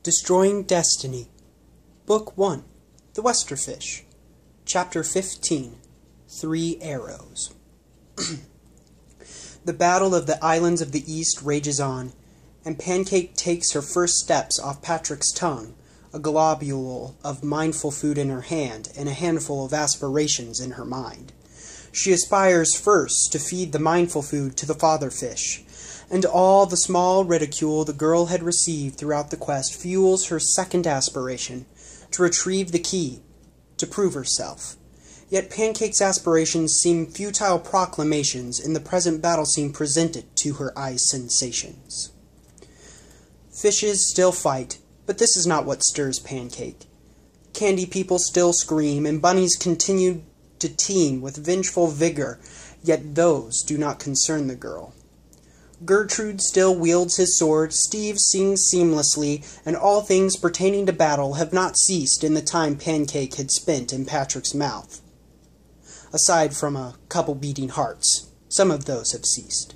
Destroying Destiny, Book 1, The Westerfish, Chapter 15, 3 Arrows. The battle of the islands of the East rages on, and Pancake takes her first steps off Patrick's tongue, a globule of mindful food in her hand and a handful of aspirations in her mind. She aspires first to feed the mindful food to the father fish, and all the small ridicule the girl had received throughout the quest fuels her second aspiration, to retrieve the key, to prove herself. Yet Pancake's aspirations seem futile proclamations in the present battle scene presented to her eye's sensations. Fishes still fight, but this is not what stirs Pancake. Candy people still scream, and bunnies continue to teem with vengeful vigor, yet those do not concern the girl. Gertrude still wields his sword, Steve sings seamlessly, and all things pertaining to battle have not ceased in the time Pancake had spent in Patrick's mouth. Aside from a couple beating hearts, some of those have ceased.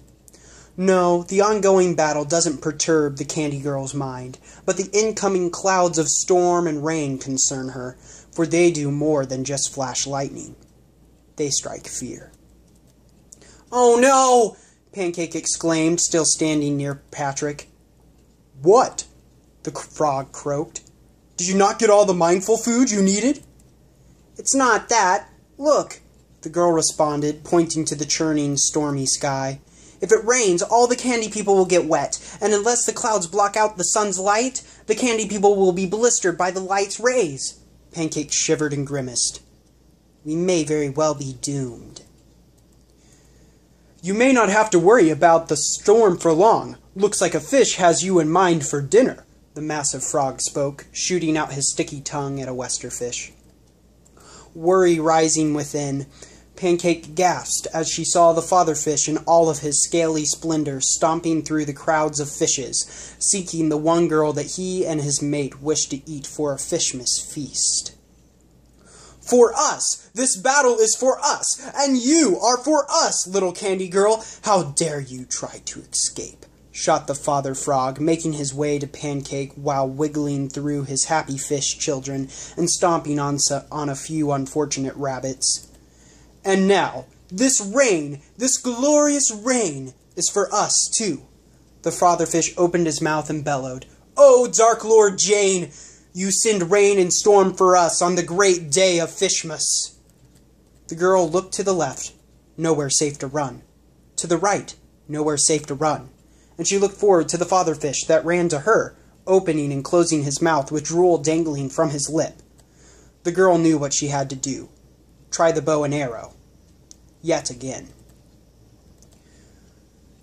No, the ongoing battle doesn't perturb the Candy Girl's mind, but the incoming clouds of storm and rain concern her, for they do more than just flash lightning. They strike fear. "Oh no!" Pancake exclaimed, still standing near Patrick. "What?" the frog croaked. "Did you not get all the mindful food you needed?" "It's not that. Look," the girl responded, pointing to the churning, stormy sky. "If it rains, all the candy people will get wet, and unless the clouds block out the sun's light, the candy people will be blistered by the light's rays." Pancake shivered and grimaced. "We may very well be doomed." "You may not have to worry about the storm for long. Looks like a fish has you in mind for dinner," the massive frog spoke, shooting out his sticky tongue at a westerfish. Worry rising within, Pancake gasped as she saw the fatherfish in all of his scaly splendor stomping through the crowds of fishes, seeking the one girl that he and his mate wished to eat for a fishmas feast. "For us! This battle is for us! And you are for us, little candy girl! How dare you try to escape!" shot the father frog, making his way to Pancake while wiggling through his happy fish children and stomping on a few unfortunate rabbits. "And now, this rain, this glorious rain, is for us, too." The fatherfish opened his mouth and bellowed, "Oh, Dark Lord Jane! You send rain and storm for us on the great day of Fishmas." The girl looked to the left, nowhere safe to run. To the right, nowhere safe to run. And she looked forward to the fatherfish that ran to her, opening and closing his mouth with drool dangling from his lip. The girl knew what she had to do. Try the bow and arrow. Yet again.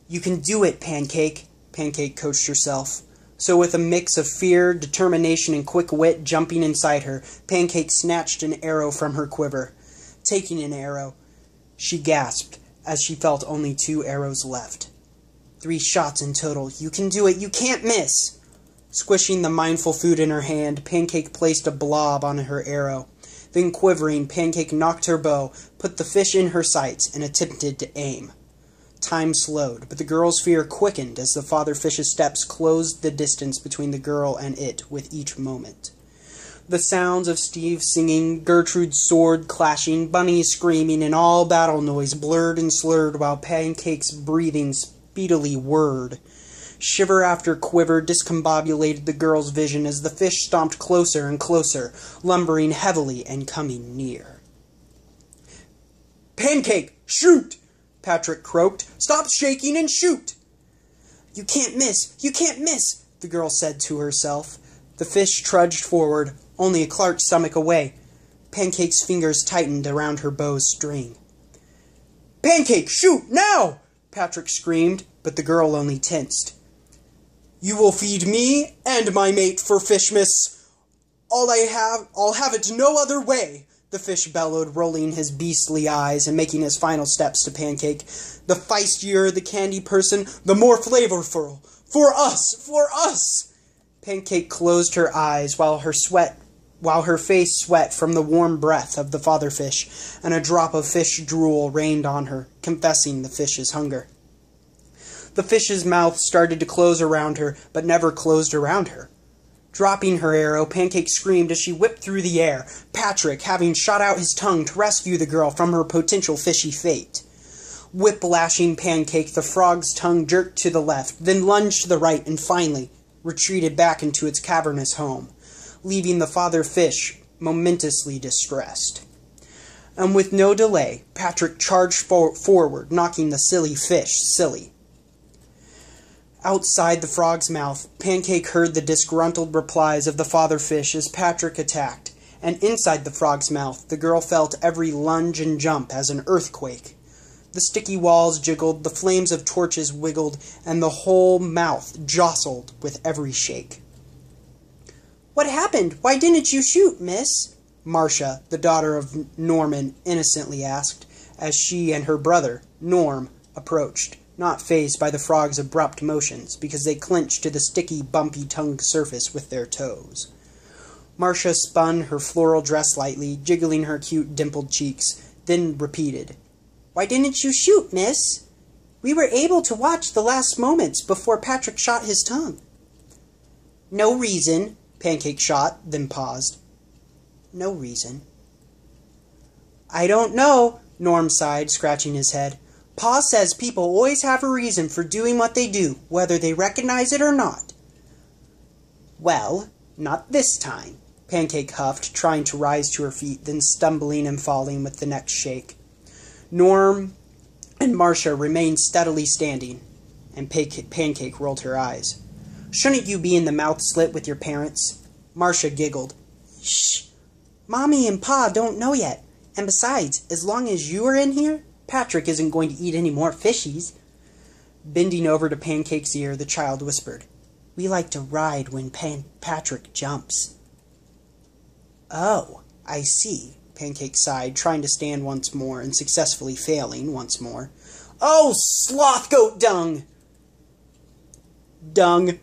"You can do it, Pancake," Pancake coached herself. So with a mix of fear, determination, and quick wit jumping inside her, Pancake snatched an arrow from her quiver. Taking an arrow, she gasped as she felt only 2 arrows left. 3 shots in total. "You can do it. You can't miss." Squishing the mindful food in her hand, Pancake placed a blob on her arrow. Then quivering, Pancake knocked her bow, put the fish in her sights, and attempted to aim. Time slowed, but the girl's fear quickened as the fatherfish's steps closed the distance between the girl and it with each moment. The sounds of Steve singing, Gertrude's sword clashing, bunnies screaming, and all battle noise blurred and slurred while Pancake's breathing speedily whirred. Shiver after quiver discombobulated the girl's vision as the fish stomped closer and closer, lumbering heavily and coming near. "Pancake, shoot!" Patrick croaked. "Stop shaking and shoot!" "You can't miss! You can't miss!" the girl said to herself. The fish trudged forward, only a Clark's stomach away. Pancake's fingers tightened around her bow's string. "Pancake, shoot, now!" Patrick screamed, but the girl only tensed. "You will feed me and my mate for Fishmas. I'll have it no other way," the fish bellowed, rolling his beastly eyes and making his final steps to Pancake. "The feistier the candy person, the more flavorful. For us! For us!" Pancake closed her eyes while her face sweat from the warm breath of the fatherfish, and a drop of fish drool rained on her, confessing the fish's hunger. The fish's mouth started to close around her, but never closed around her. Dropping her arrow, Pancake screamed as she whipped through the air, Patrick having shot out his tongue to rescue the girl from her potential fishy fate. Whip-lashing Pancake, the frog's tongue jerked to the left, then lunged to the right, and finally retreated back into its cavernous home, leaving the father fish momentously distressed. And with no delay, Patrick charged forward, knocking the silly fish silly. Outside the frog's mouth, Pancake heard the disgruntled replies of the father fish as Patrick attacked, and inside the frog's mouth, the girl felt every lunge and jump as an earthquake. The sticky walls jiggled, the flames of torches wiggled, and the whole mouth jostled with every shake. "What happened? Why didn't you shoot, miss?" Marcia, the daughter of Norman, innocently asked, as she and her brother, Norm, approached, not fazed by the frog's abrupt motions, because they clinched to the sticky, bumpy-tongued surface with their toes. Marcia spun her floral dress lightly, jiggling her cute, dimpled cheeks, then repeated, "Why didn't you shoot, miss? We were able to watch the last moments before Patrick shot his tongue." "No reason," Pancake shot, then paused. "No reason." "I don't know," Norm sighed, scratching his head. "Pa says people always have a reason for doing what they do, whether they recognize it or not." "Well, not this time," Pancake huffed, trying to rise to her feet, then stumbling and falling with the next shake. Norm and Marcia remained steadily standing, and Pancake rolled her eyes. "Shouldn't you be in the mouth slit with your parents?" Marcia giggled. "Shh! Mommy and Pa don't know yet, and besides, as long as you are in here, Patrick isn't going to eat any more fishies." Bending over to Pancake's ear, the child whispered, "We like to ride when Patrick jumps." "Oh, I see," Pancake sighed, trying to stand once more and successfully failing once more. "Oh, sloth goat dung!" "Dung,"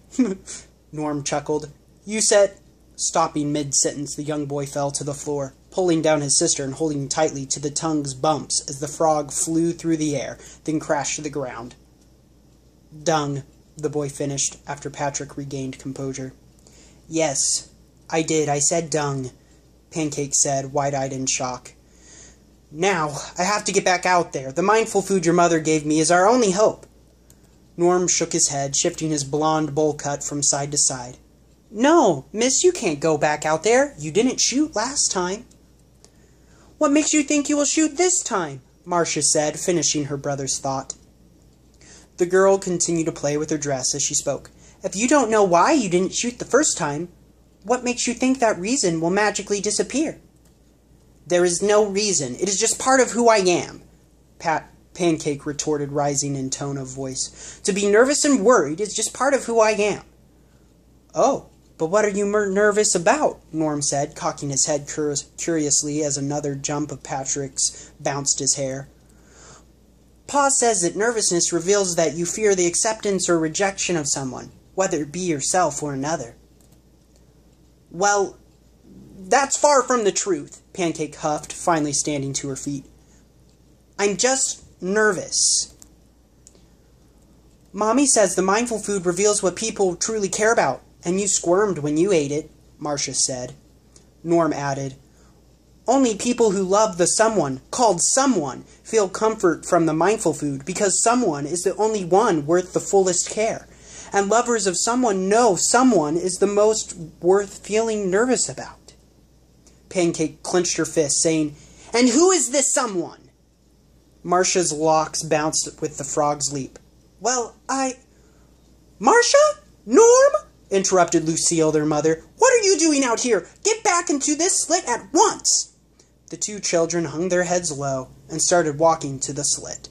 Norm chuckled. "You said—" Stopping mid-sentence, the young boy fell to the floor, pulling down his sister and holding tightly to the tongue's bumps as the frog flew through the air, then crashed to the ground. "Dung," the boy finished, after Patrick regained composure. "Yes, I did. I said dung," Pancake said, wide-eyed in shock. "Now, I have to get back out there. The mindful food your mother gave me is our only hope." Norm shook his head, shifting his blonde bowl cut from side to side. "No, miss, you can't go back out there. You didn't shoot last time." "What makes you think you will shoot this time?" Marcia said, finishing her brother's thought. The girl continued to play with her dress as she spoke. "If you don't know why you didn't shoot the first time, what makes you think that reason will magically disappear?" "There is no reason. It is just part of who I am," Pancake retorted, rising in tone of voice. "To be nervous and worried is just part of who I am." "Oh, but what are you nervous about?" Norm said, cocking his head curiously as another jump of Patrick's bounced his hair. "Pa says that nervousness reveals that you fear the acceptance or rejection of someone, whether it be yourself or another." "Well, that's far from the truth," Pancake huffed, finally standing to her feet. "I'm just nervous." "Mommy says the mindful food reveals what people truly care about, and you squirmed when you ate it," Marcia said. Norm added, "Only people who love the someone, called someone, feel comfort from the mindful food, because someone is the only one worth the fullest care, and lovers of someone know someone is the most worth feeling nervous about." Pancake clenched her fist, saying, "And who is this someone?" Marcia's locks bounced with the frog's leap. "Well, "Marcia? Norm?" interrupted Lucille, their mother. "What are you doing out here? Get back into this slit at once!" The two children hung their heads low and started walking to the slit.